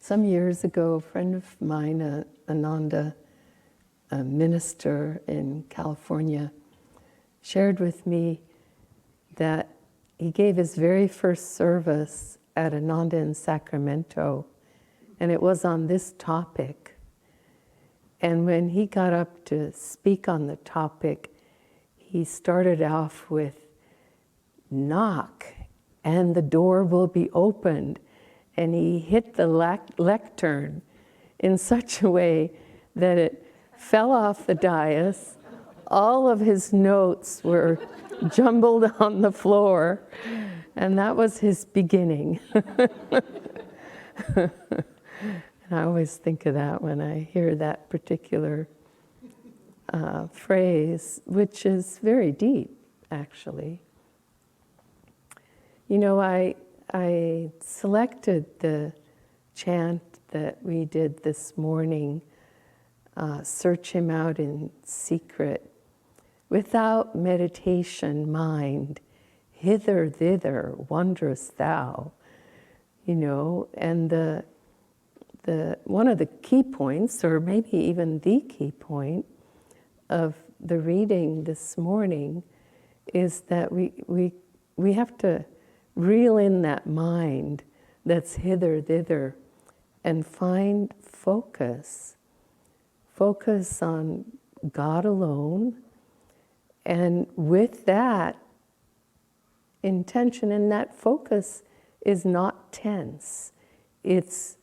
Some years ago, a friend of mine, Ananda, a minister in California, shared with me that he gave his very first service at Ananda in Sacramento, and it was on this topic. And when he got up to speak on the topic, he started off with, "Knock, and the door will be opened." And he hit the lectern in such a way that it fell off the dais. All of his notes were jumbled on the floor, and that was his beginning. And I always think of that when I hear that particular phrase, which is very deep, actually. You know, I selected the chant that we did this morning, search him out in secret. Without meditation, mind, hither, thither, wanderest thou. You know, and the one of the key points, or maybe even the key point of the reading this morning, is that we have to reel in that mind that's hither, thither, and find focus. Focus on God alone, and with that intention, and that focus is not tense. It's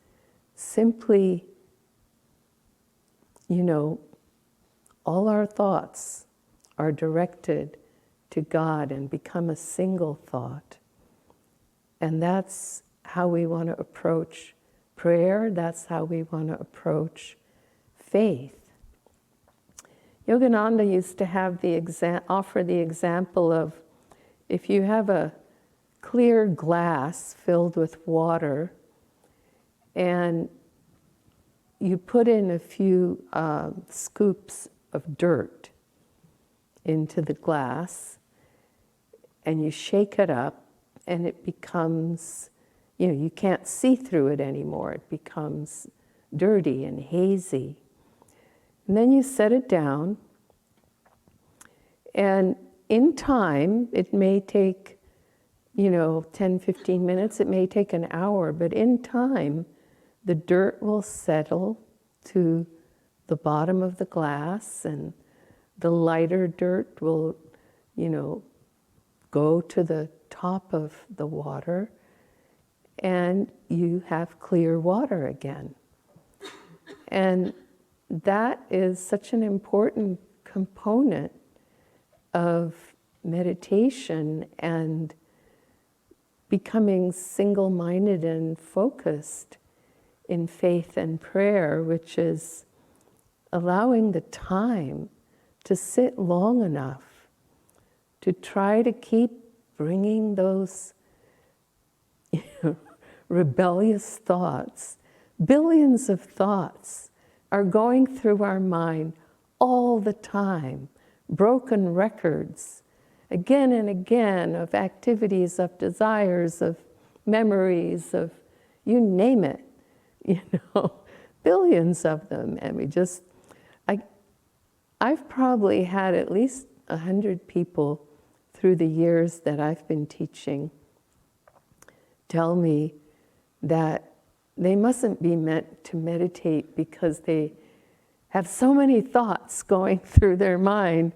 simply, you know, all our thoughts are directed to God and become a single thought. And that's how we want to approach prayer. That's how we want to approach faith. Yogananda used to have offer the example of, if you have a clear glass filled with water and you put in a few scoops of dirt into the glass and you shake it up, and it becomes, you know, you can't see through it anymore. It becomes dirty and hazy. And then you set it down, and in time, it may take, you know, 10, 15 minutes, it may take an hour, but in time, the dirt will settle to the bottom of the glass, and the lighter dirt will, you know, go to the top of the water, and you have clear water again. And that is such an important component of meditation and becoming single-minded and focused in faith and prayer, which is allowing the time to sit long enough to try to keep bringing those rebellious thoughts. Billions of thoughts are going through our mind all the time, broken records, again and again, of activities, of desires, of memories, of you name it, you know, billions of them. And I've probably had at least 100 people through the years that I've been teaching tell me that they mustn't be meant to meditate because they have so many thoughts going through their mind.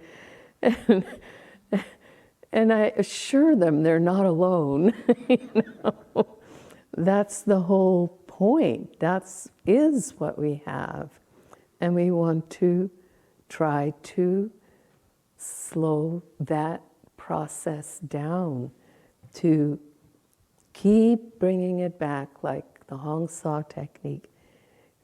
And I assure them they're not alone. You know? That's the whole point. That is what we have. And we want to try to slow that process down, to keep bringing it back, like the Hong Saw technique.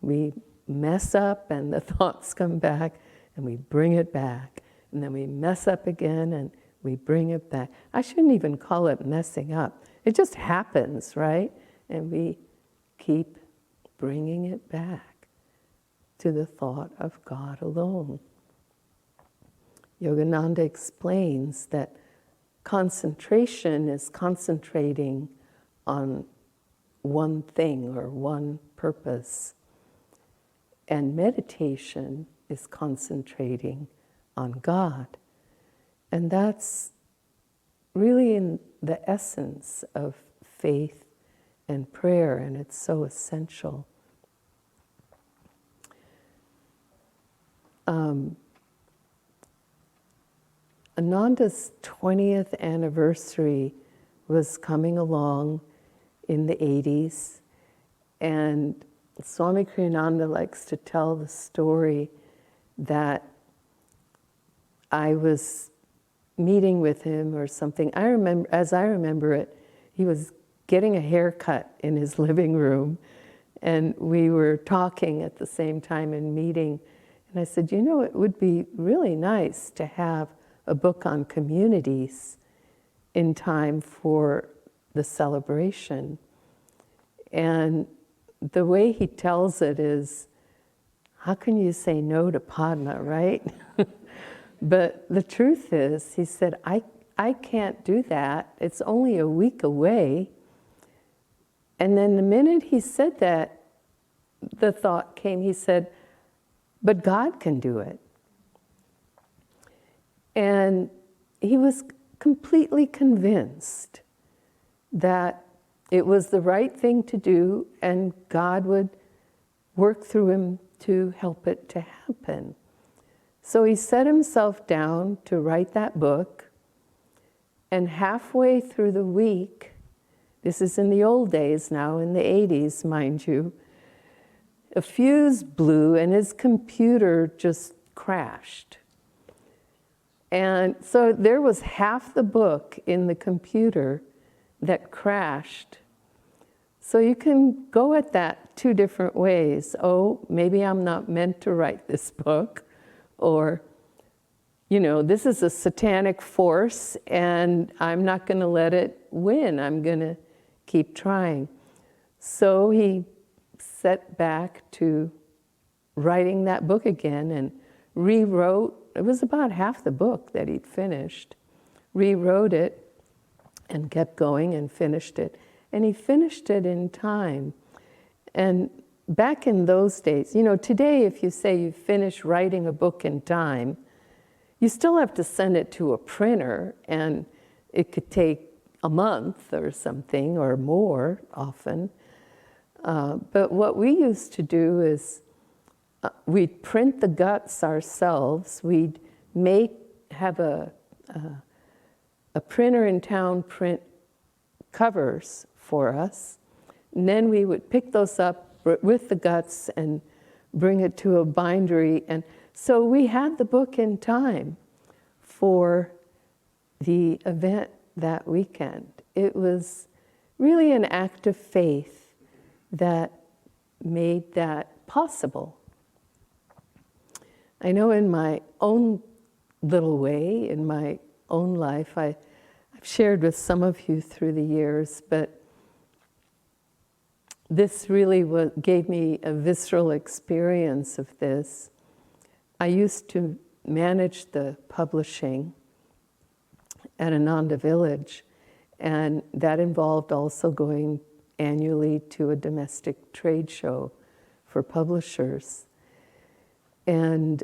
We mess up and the thoughts come back, and we bring it back. And then we mess up again and we bring it back. I shouldn't even call it messing up. It just happens, right? And we keep bringing it back to the thought of God alone. Yogananda explains that concentration is concentrating on one thing or one purpose. And meditation is concentrating on God. And that's really in the essence of faith and prayer, and it's so essential. Ananda's 20th anniversary was coming along in the 80s, and Swami Kriyananda likes to tell the story that I was meeting with him or something. As I remember it, he was getting a haircut in his living room, and we were talking at the same time and meeting. And I said, you know, it would be really nice to have a book on communities in time for the celebration. And the way he tells it is, how can you say no to Padma, right? But the truth is, he said, I can't do that. It's only a week away. And then the minute he said that, the thought came, he said, but God can do it. And he was completely convinced that it was the right thing to do and God would work through him to help it to happen. So he set himself down to write that book, and halfway through the week, this is in the old days now, in the 80s, mind you, a fuse blew and his computer just crashed. And so there was half the book in the computer that crashed. So you can go at that two different ways. Oh, maybe I'm not meant to write this book. Or, you know, this is a satanic force and I'm not going to let it win. I'm going to keep trying. So he set back to writing that book again and rewrote. It was about half the book that he'd finished. Rewrote it and kept going and finished it. And he finished it in time. And back in those days, you know, today if you say you finish writing a book in time, you still have to send it to a printer, and it could take a month or something, or more often. But what we used to do is we'd print the guts ourselves. We'd have a printer in town print covers for us. And then we would pick those up with the guts and bring it to a bindery. And so we had the book in time for the event that weekend. It was really an act of faith that made that possible. I know in my own little way, in my own life, I've shared with some of you through the years, but this really gave me a visceral experience of this. I used to manage the publishing at Ananda Village, and that involved also going annually to a domestic trade show for publishers. And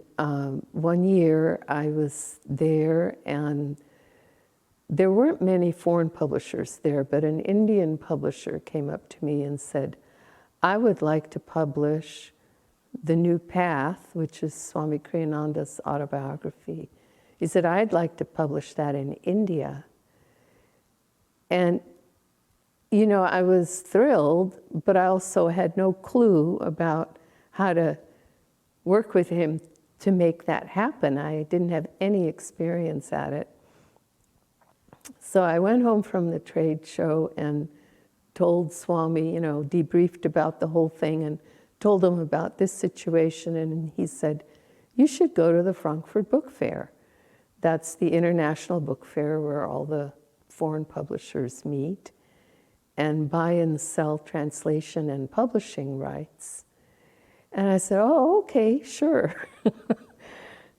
one year I was there, and there weren't many foreign publishers there, but an Indian publisher came up to me and said, I would like to publish The New Path, which is Swami Kriyananda's autobiography. He said, I'd like to publish that in India. And, you know, I was thrilled, but I also had no clue about how to work with him to make that happen. I didn't have any experience at it. So I went home from the trade show and told Swami, you know, debriefed about the whole thing and told him about this situation. And he said, you should go to the Frankfurt Book Fair. That's the international book fair where all the foreign publishers meet and buy and sell translation and publishing rights. And I said, oh, okay, sure.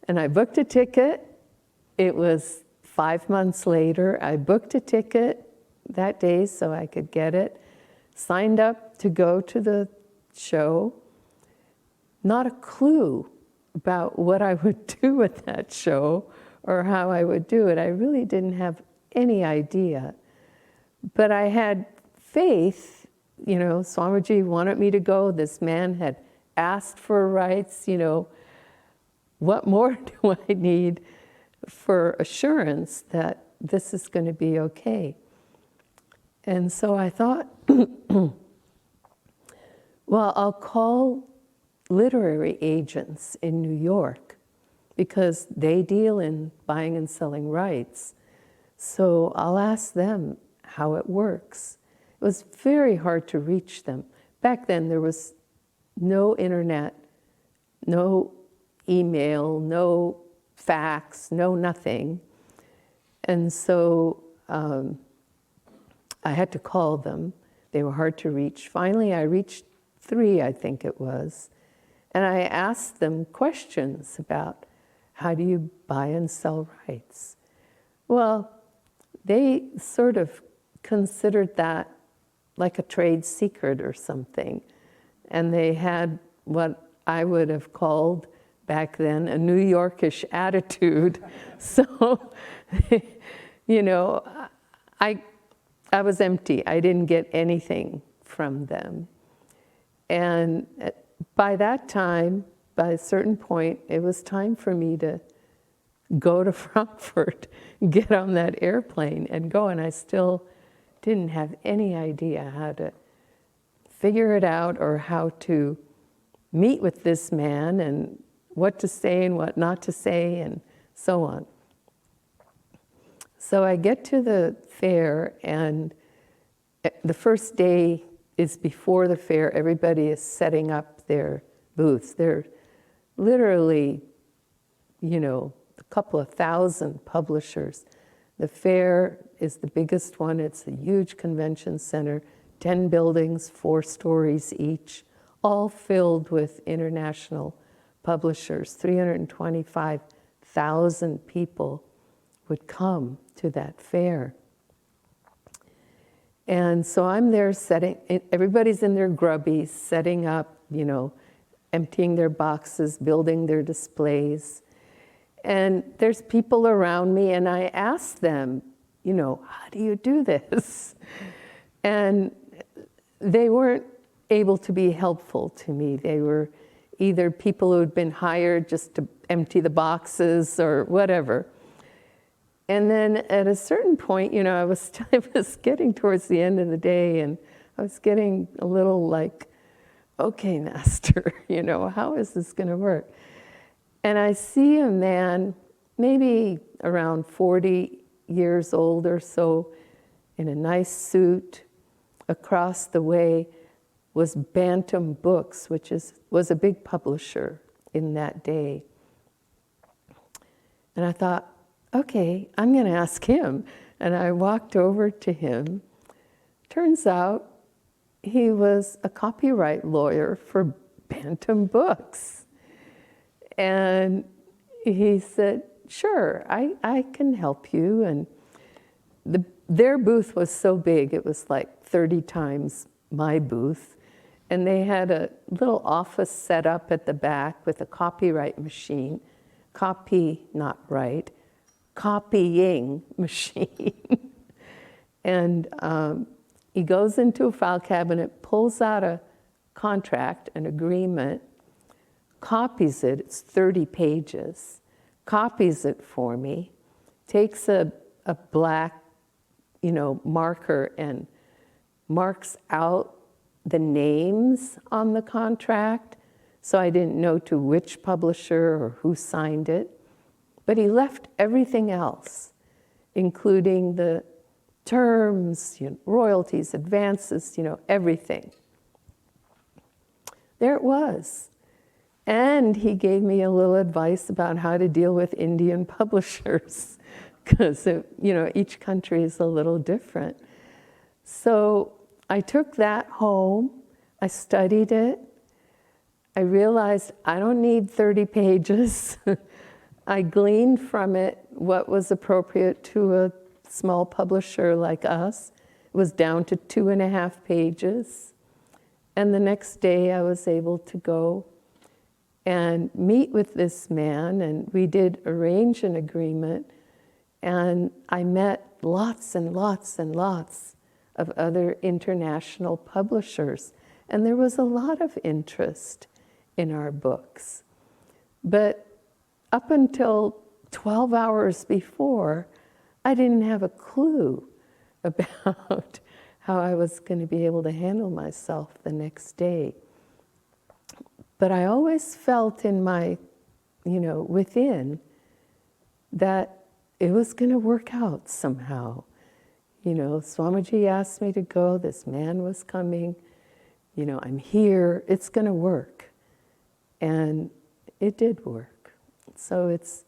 And I booked a ticket. It was 5 months later. I booked a ticket that day so I could get it. signed up to go to the show. Not a clue about what I would do with that show or how I would do it. I really didn't have any idea. But I had faith, you know, Swamiji wanted me to go. This man had asked for rights, you know. What more do I need for assurance that this is going to be okay? And so I thought, well, I'll call literary agents in New York because they deal in buying and selling rights. So I'll ask them how it works. It was very hard to reach them. Back then there was no internet, no email, no fax, no nothing. And so I had to call them. They were hard to reach. Finally, I reached 3, I think it was. And I asked them questions about how do you buy and sell rights? Well, they sort of considered that like a trade secret or something. And they had what I would have called back then a New Yorkish attitude. So, you know, I was empty. I didn't get anything from them. And by that time, by a certain point, it was time for me to go to Frankfurt, get on that airplane and go. And I still didn't have any idea how to figure it out or how to meet with this man and what to say and what not to say and so on. So I get to the fair, and the first day is before the fair. Everybody is setting up their booths. They're literally, you know, a couple of thousand publishers. The fair is the biggest one. It's a huge convention center, 10 buildings, 4 stories each, all filled with international publishers. 325,000 people would come to that fair. And so I'm there everybody's in their grubbies, setting up, you know, emptying their boxes, building their displays. And there's people around me, and I ask them, you know, how do you do this? And they weren't able to be helpful to me. They were either people who had been hired just to empty the boxes or whatever. And then at a certain point, you know, I was getting towards the end of the day, and I was getting a little like, okay, master, you know, how is this going to work? And I see a man, maybe around 40 years old or so, in a nice suit. Across the way was Bantam Books, which was a big publisher in that day. And I thought, okay, I'm going to ask him. And I walked over to him. Turns out he was a copyright lawyer for Bantam Books. And he said, sure, I can help you. And their booth was so big, it was like 30 times my booth. And they had a little office set up at the back with a copyright machine, copying machine. And he goes into a file cabinet, pulls out a contract, an agreement, copies it, it's 30 pages, copies it for me, takes a black, you know, marker and marks out the names on the contract, so I didn't know to which publisher or who signed it. But he left everything else, including the terms, you know, royalties, advances, you know, everything. There it was. And he gave me a little advice about how to deal with Indian publishers, because, you know, each country is a little different. So I took that home, I studied it, I realized I don't need 30 pages. I gleaned from it what was appropriate to a small publisher like us, It was down to 2.5 pages. And the next day I was able to go and meet with this man, and we did arrange an agreement, and I met lots and lots and lots of other international publishers, and there was a lot of interest in our books. But up until 12 hours before, I didn't have a clue about how I was going to be able to handle myself the next day. But I always felt in my, within, that it was going to work out somehow. Swamiji asked me to go, this man was coming, I'm here, it's going to work. And it did work. So it's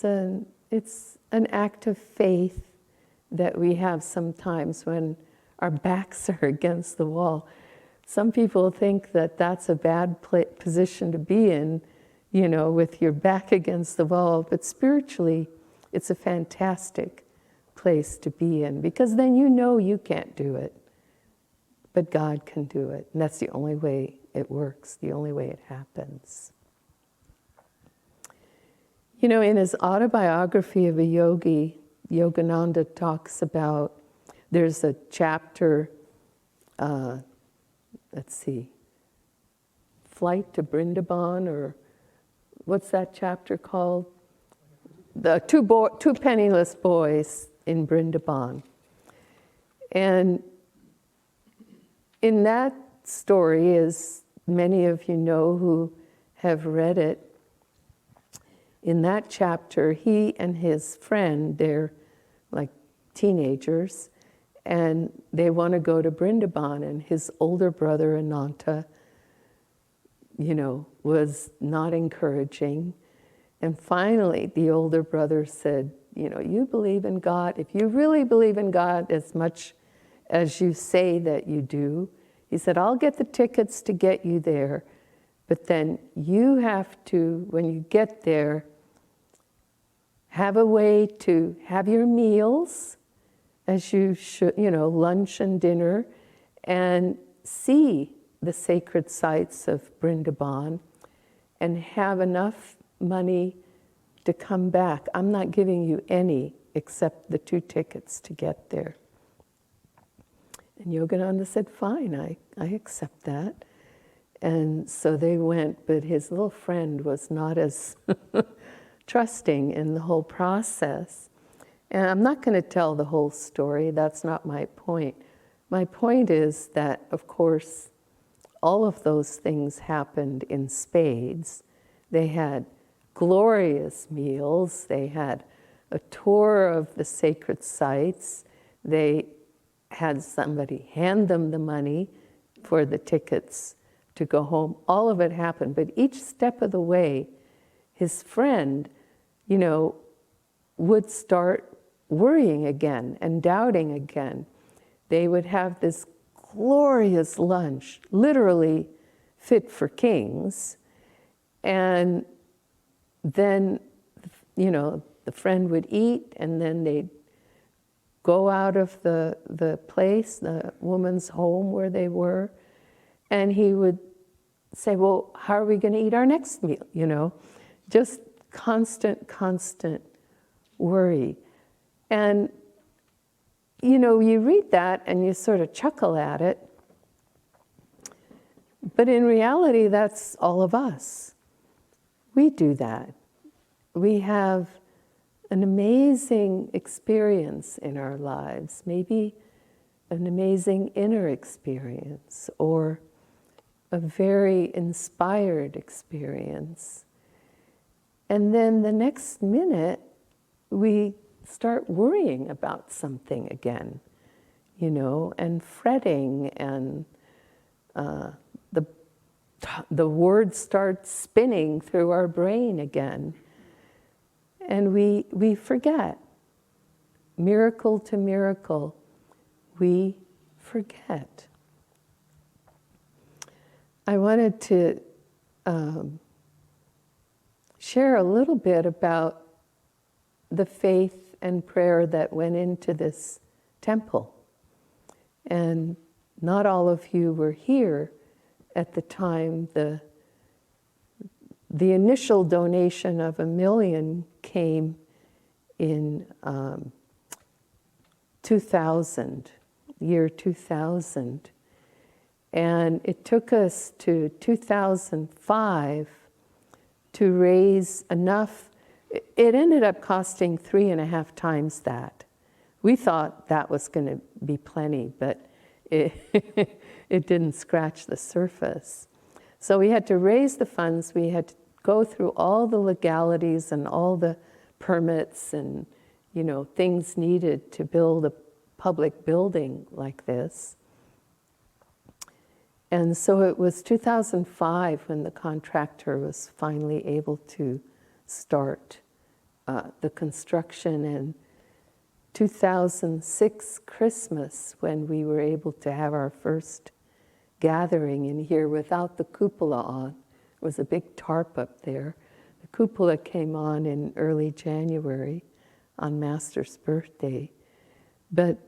an act of faith that we have sometimes when our backs are against the wall. Some people think that that's a bad position to be in, with your back against the wall, but spiritually, it's a fantastic place to be in, because then you can't do it, but God can do it, and that's the only way it works, the only way it happens. In his autobiography of a yogi, Yogananda talks about, there's a chapter, Flight to Brindaban, or what's that chapter called? The two penniless boys in Brindaban. And in that story, as many of you know who have read it, in that chapter, he and his friend, they're like teenagers, and they want to go to Brindaban, and his older brother, Ananta, was not encouraging. And finally, the older brother said, you believe in God. If you really believe in God as much as you say that you do, he said, I'll get the tickets to get you there. But then you have to, when you get there, have a way to have your meals, as you should, lunch and dinner, and see the sacred sites of Brindaban, and have enough money to come back. I'm not giving you any except the 2 tickets to get there. And Yogananda said, fine, I accept that. And so they went, but his little friend was not as trusting in the whole process. And I'm not going to tell the whole story, that's not my point. My point is that, of course, all of those things happened in spades. They had glorious meals, they had a tour of the sacred sites, they had somebody hand them the money for the tickets to go home. All of it happened, but each step of the way, his friend, would start worrying again and doubting again. They would have this glorious lunch, literally fit for kings, and then, the friend would eat, and then they'd go out of the place, the woman's home where they were, and he would say, well, how are we going to eat our next meal, Just constant worry. And, you read that and you sort of chuckle at it, but in reality, that's all of us. We do that. We have an amazing experience in our lives, maybe an amazing inner experience, or a very inspired experience. And then the next minute, we start worrying about something again, and fretting, and the words start spinning through our brain again. And we forget. Miracle to miracle, we forget. I wanted to share a little bit about the faith and prayer that went into this temple. And not all of you were here at the time the initial donation of $1 million came in 2000, year 2000. And it took us to 2005 to raise enough. It ended up costing 3.5 times that. We thought that was going to be plenty, but it, it didn't scratch the surface. So we had to raise the funds. We had to go through all the legalities and all the permits and, things needed to build a public building like this. And so it was 2005 when the contractor was finally able to start the construction, and 2006 Christmas when we were able to have our first gathering in here without the cupola on. There was a big tarp up there. The cupola came on in early January on Master's birthday. But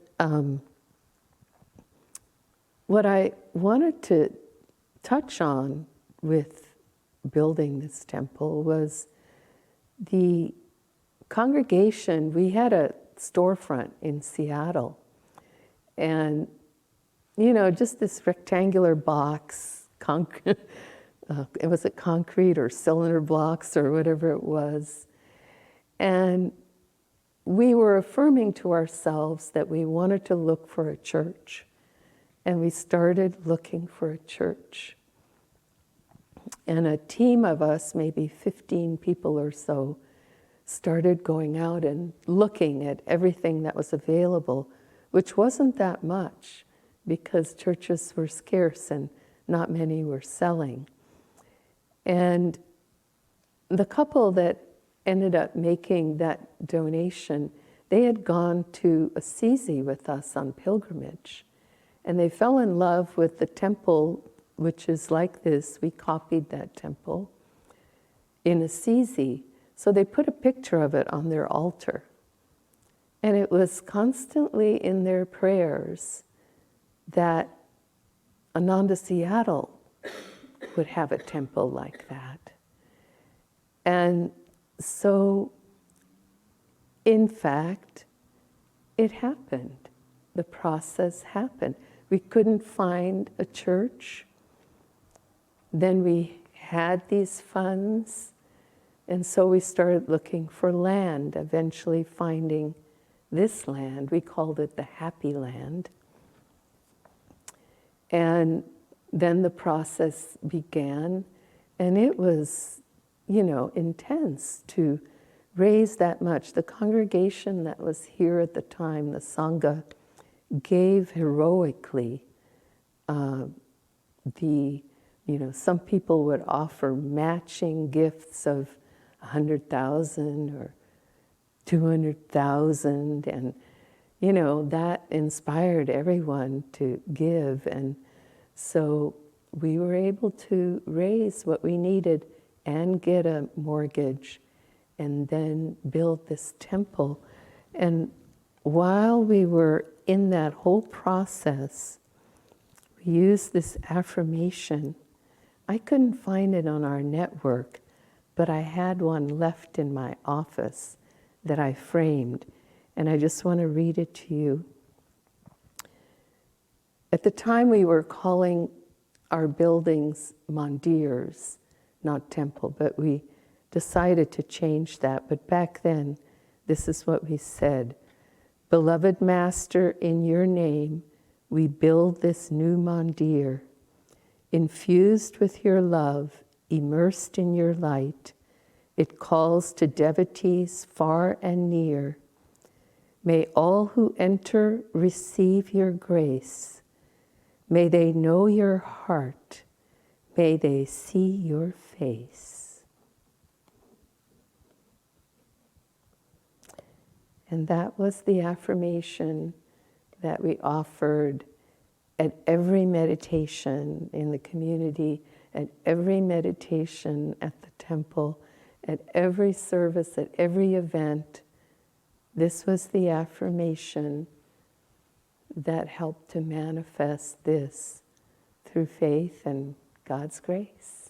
what I wanted to touch on with building this temple was the congregation. We had a storefront in Seattle, and just this rectangular box, it was concrete or cylinder blocks or whatever it was, and we were affirming to ourselves that we wanted to look for a church. And we started looking for a church. And a team of us, maybe 15 people or so, started going out and looking at everything that was available, which wasn't that much because churches were scarce and not many were selling. And the couple that ended up making that donation, they had gone to Assisi with us on pilgrimage. And they fell in love with the temple, which is like this. We copied that temple in Assisi. So they put a picture of it on their altar. And it was constantly in their prayers that Ananda Seattle would have a temple like that. And so, in fact, it happened. The process happened. We couldn't find a church. Then we had these funds, and so we started looking for land, eventually finding this land. We called it the Happy Land. And then the process began, and it was, intense to raise that much. The congregation that was here at the time, the Sangha, gave heroically. Some people would offer matching gifts of 100,000 or 200,000, and that inspired everyone to give. And so we were able to raise what we needed and get a mortgage and then build this temple. And while we were in that whole process, we used this affirmation. I couldn't find it on our network, but I had one left in my office that I framed, and I just want to read it to you. At the time, we were calling our buildings mandirs, not temple, but we decided to change that. But back then, this is what we said. Beloved Master, in your name, we build this new mandir, infused with your love, immersed in your light. It calls to devotees far and near. May all who enter receive your grace. May they know your heart. May they see your face. And that was the affirmation that we offered at every meditation in the community, at every meditation at the temple, at every service, at every event. This was the affirmation that help to manifest this through faith and God's grace.